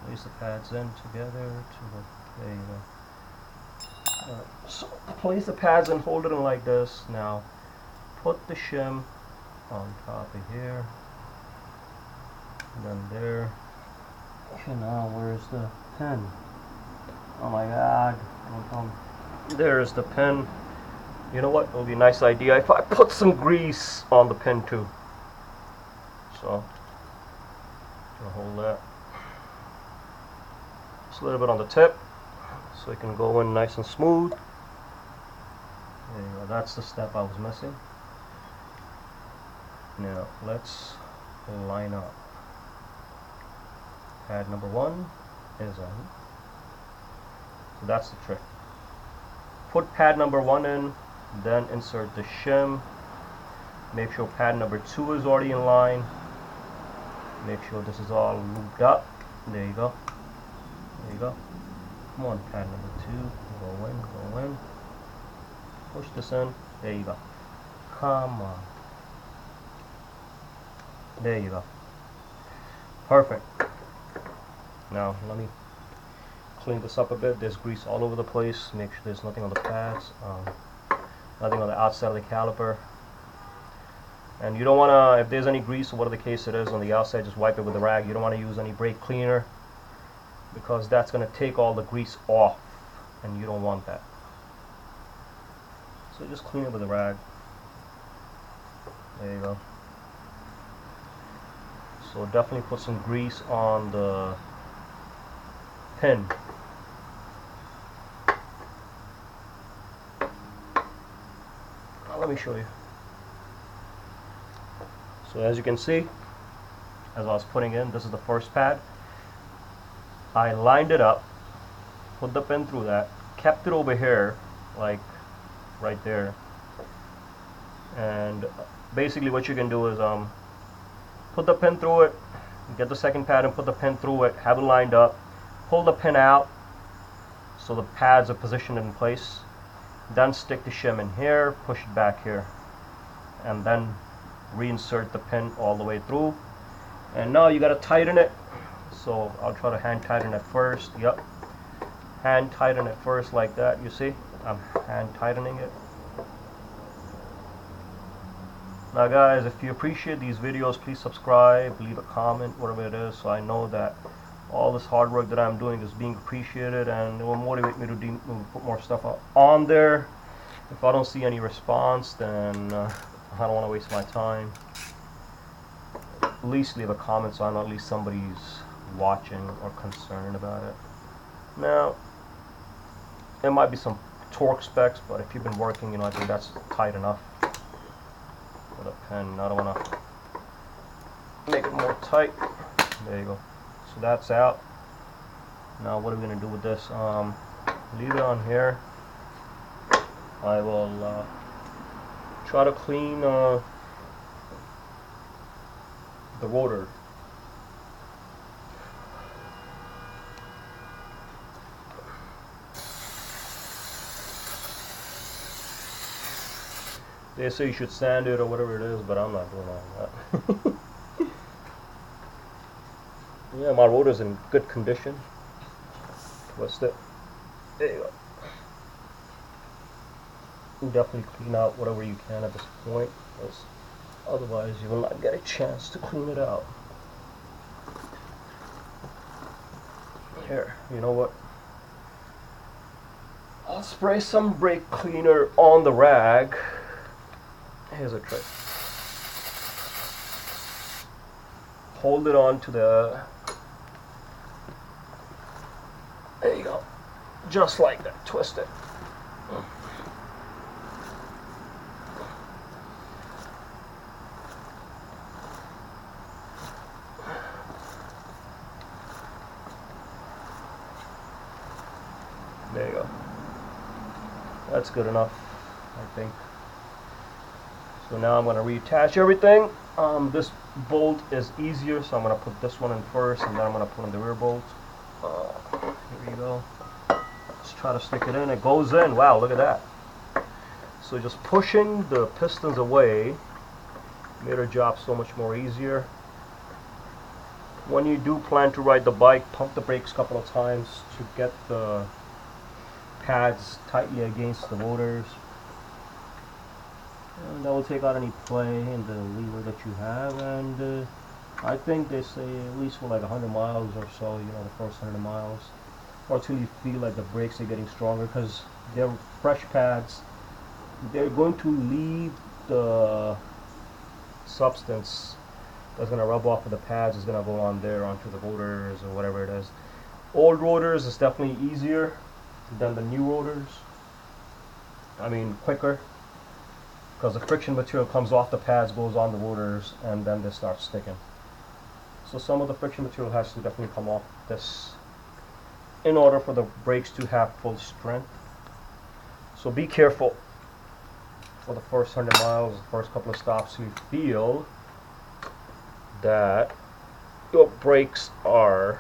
place the pads in together to the, there you go. Alright, so place the pads and hold it in like this. Now put the shim on top of here, and then there. Okay, now where's the pin? Oh my god, don't tell me. There's the pin. You know what, it would be a nice idea if I put some grease on the pin too. So, gonna hold that. Just a little bit on the tip, so it can go in nice and smooth. There you go, that's the step I was missing. Now, let's line up. Pad number 1 is on. So that's the trick. Put pad number 1 in, then insert the shim. Make sure pad number 2 is already in line. Make sure this is all looped up. There you go. There you go. Come on, pad number 2. Go in, go in. Push this in. There you go. Come on. There you go. Perfect. Now, let me clean this up a bit. There's grease all over the place. Make sure there's nothing on the pads. Nothing on the outside of the caliper. And you don't want to, if there's any grease or whatever the case it is on the outside, just wipe it with a rag. You don't want to use any brake cleaner, because that's going to take all the grease off, and you don't want that. So just clean it with a rag. There you go. So definitely put some grease on the pin. Now let me show you. So as you can see, as I was putting in, this is the first pad. I lined it up, put the pin through that, kept it over here, like right there. And basically what you can do is put the pin through it, get the second pad and put the pin through it, have it lined up, pull the pin out so the pads are positioned in place, then stick the shim in here, push it back here, and then reinsert the pin all the way through. And now you got to tighten it. So I'll try to hand tighten it first. Yep, hand tighten it first like that. You see, I'm hand tightening it. Now guys, if you appreciate these videos, please subscribe, leave a comment, whatever it is, so I know that all this hard work that I'm doing is being appreciated, and it will motivate me to put more stuff on there. If I don't see any response, then I don't want to waste my time. At least leave a comment so I know at least somebody's watching or concerned about it. Now, there might be some torque specs, but if you've been working, you know, I think that's tight enough. With a pen, I don't want to make it more tight. There you go. So that's out. Now what are we going to do with this? Leave it on here. I will try to clean the rotor. They say you should sand it or whatever it is, but I'm not doing all that. Yeah, my rotor's in good condition. Twist it. There you go. Definitely clean out whatever you can at this point, because otherwise you will not get a chance to clean it out. Here, you know what? I'll spray some brake cleaner on the rag. Here's a trick. Hold it on to the... There you go. Just like that. Twist it. There you go. That's good enough, I think. So now I'm going to reattach everything. This bolt is easier, so I'm going to put this one in first, and then I'm going to put in the rear bolt. Here you go. Just try to stick it in. It goes in. Wow, look at that. So just pushing the pistons away made our job so much more easier. When you do plan to ride the bike, pump the brakes a couple of times to get the pads tightly against the motors. And that will take out any play in the lever that you have. And I think they say at least for like 100 miles or so, you know, the first 100 miles, or till you feel like the brakes are getting stronger, because they're fresh pads. They're going to leave the substance that's going to rub off of the pads is going to go on there onto the rotors or whatever it is. Old rotors is definitely easier than the new rotors. I mean quicker, because the friction material comes off the pads, goes on the rotors, and then they start sticking. So some of the friction material has to definitely come off this in order for the brakes to have full strength. So be careful for the first 100 miles, the first couple of stops. You feel that your brakes are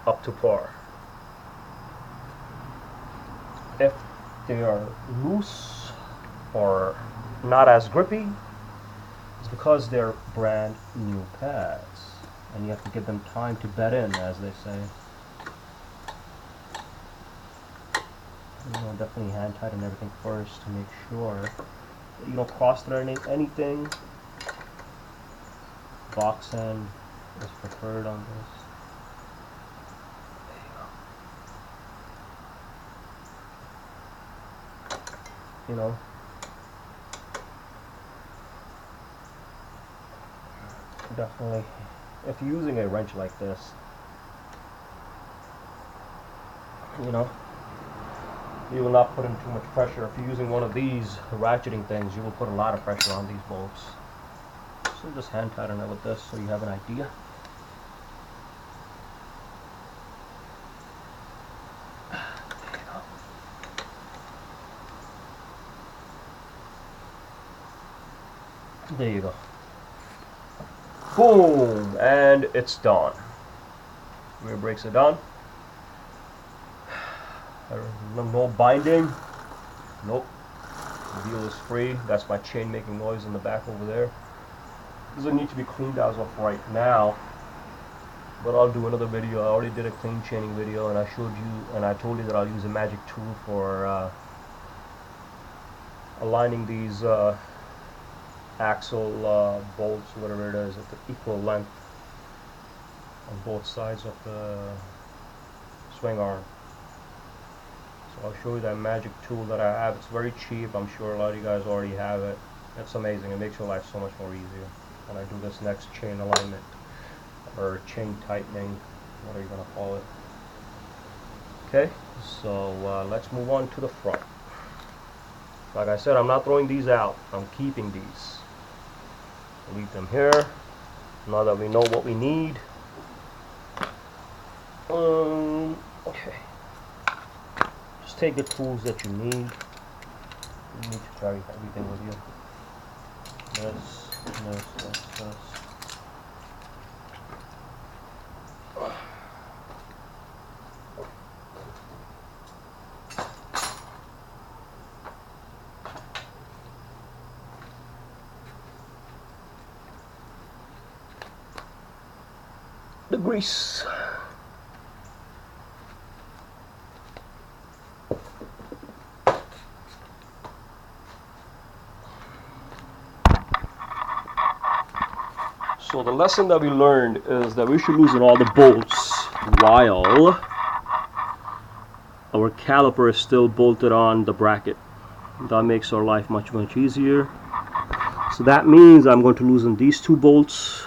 up to par. If they are loose or not as grippy, it's because they're brand new pads, and you have to give them time to bed in, as they say. You know, definitely hand tighten everything first to make sure that you don't cross thread anything. Box end is preferred on this. You know, definitely, if you're using a wrench like this, you know, you will not put in too much pressure. If you're using one of these ratcheting things, you will put a lot of pressure on these bolts. So just hand tighten it with this so you have an idea. There you go. Boom! And it's done. Rear brakes are done. No binding. Nope. The wheel is free. That's my chain making noise in the back over there. Doesn't need to be cleaned as of right now, but I'll do another video. I already did a clean chaining video, and I showed you, and I told you that I'll use a magic tool for aligning these axle bolts, whatever it is, at the equal length on both sides of the swing arm. So I'll show you that magic tool that I have. It's very cheap. I'm sure a lot of you guys already have it. It's amazing. It makes your life so much more easier when I do this next chain alignment or chain tightening, whatever you're going to call it. Okay, so let's move on to the front. Like I said, I'm not throwing these out. I'm keeping these. Leave them here now that we know what we need. Okay. Just take the tools that you need. You need to carry everything with you. This. The grease. So the lesson that we learned is that we should loosen all the bolts while our caliper is still bolted on the bracket. That makes our life much easier. So that means I'm going to loosen these two bolts,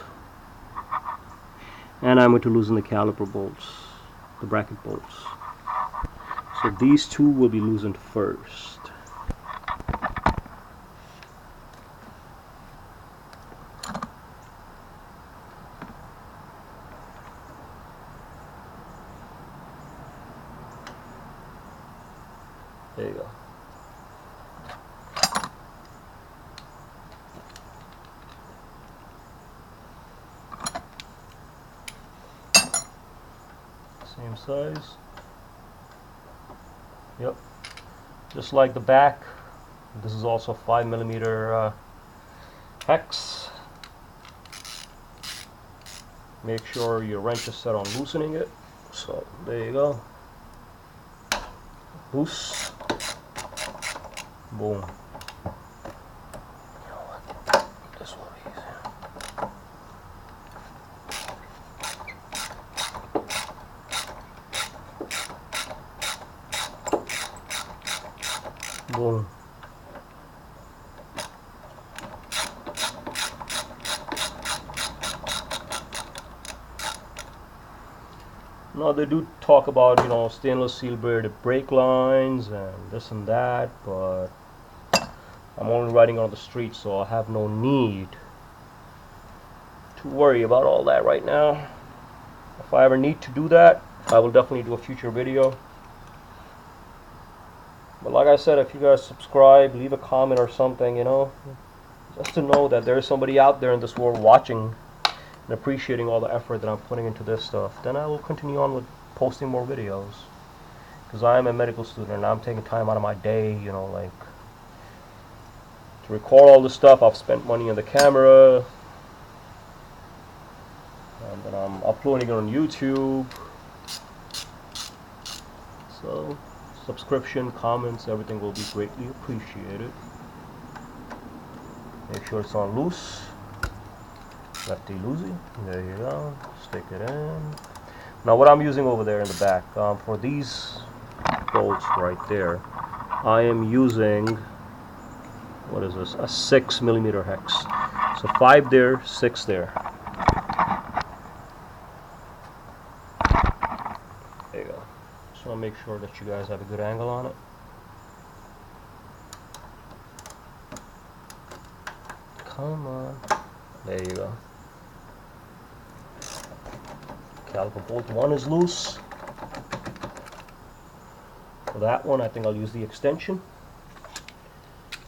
and I'm going to loosen the caliper bolts, the bracket bolts. So these two will be loosened first. There you go. Same size. Yep. Just like the back, this is also 5mm hex. Make sure your wrench is set on loosening it. So there you go. Loose. Boom. This one easy. Boom. Now they do talk about, you know, stainless steel braided brake lines and this and that, but I'm only riding on the street, so I have no need to worry about all that right now. If I ever need to do that, I will definitely do a future video. But like I said, if you guys subscribe, leave a comment or something, you know, just to know that there is somebody out there in this world watching and appreciating all the effort that I'm putting into this stuff, then I will continue on with posting more videos. Because I am a medical student and I'm taking time out of my day, you know, like, to record all this stuff. I've spent money on the camera, and then I'm uploading it on YouTube. So subscription, comments, everything will be greatly appreciated. Make sure it's on loose. Lefty loosey. There you go. Stick it in. Now what I'm using over there in the back, for these bolts right there, I am using, what is this, a 6mm hex. So 5 there, 6 there. There you go. Just want to make sure that you guys have a good angle on it. Come on. There you go. Caliper bolt 1 is loose. For that one, I think I'll use the extension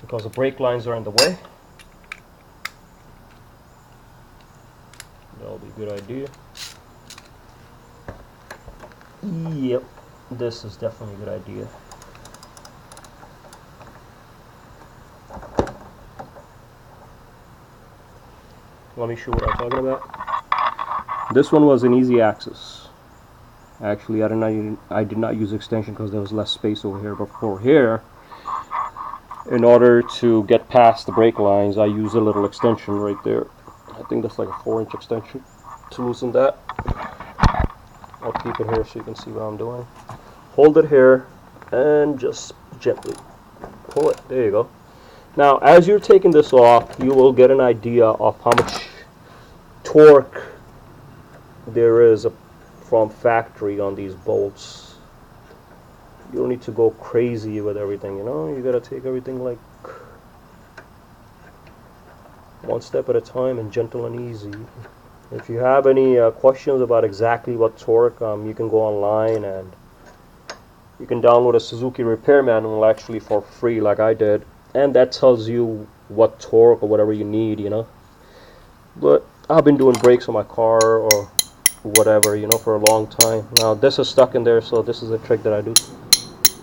because the brake lines are in the way. That'll be a good idea. Yep, this is definitely a good idea. Let me show what I'm talking about. This one was an easy access. Actually, I did not use extension because there was less space over here. But for here, in order to get past the brake lines, I use a little extension right there. I think that's like a 4-inch extension to loosen that. I'll keep it here so you can see what I'm doing. Hold it here and just gently pull it. There you go. Now, as you're taking this off, you will get an idea of how much torque there is from factory on these bolts. You don't need to go crazy with everything, you know. You gotta take everything like one step at a time and gentle and easy. If you have any questions about exactly what torque, you can go online and you can download a Suzuki repair manual actually for free, like I did, and that tells you what torque or whatever you need, you know. But I've been doing brakes on my car or whatever, you know, for a long time. Now this is stuck in there, so this is a trick that I do.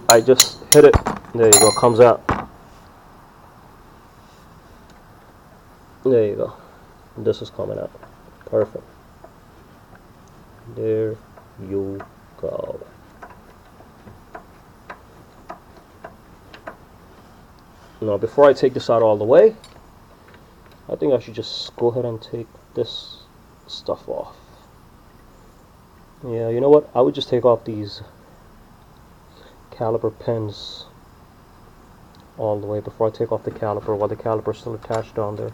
I just hit it. There you go, comes out. There you go. This is coming out. Perfect. There you go. Now before I take this out all the way, I think I should just go ahead and take this stuff off. Yeah, you know what? I would just take off these caliper pins all the way before I take off the caliper while the caliper is still attached on there.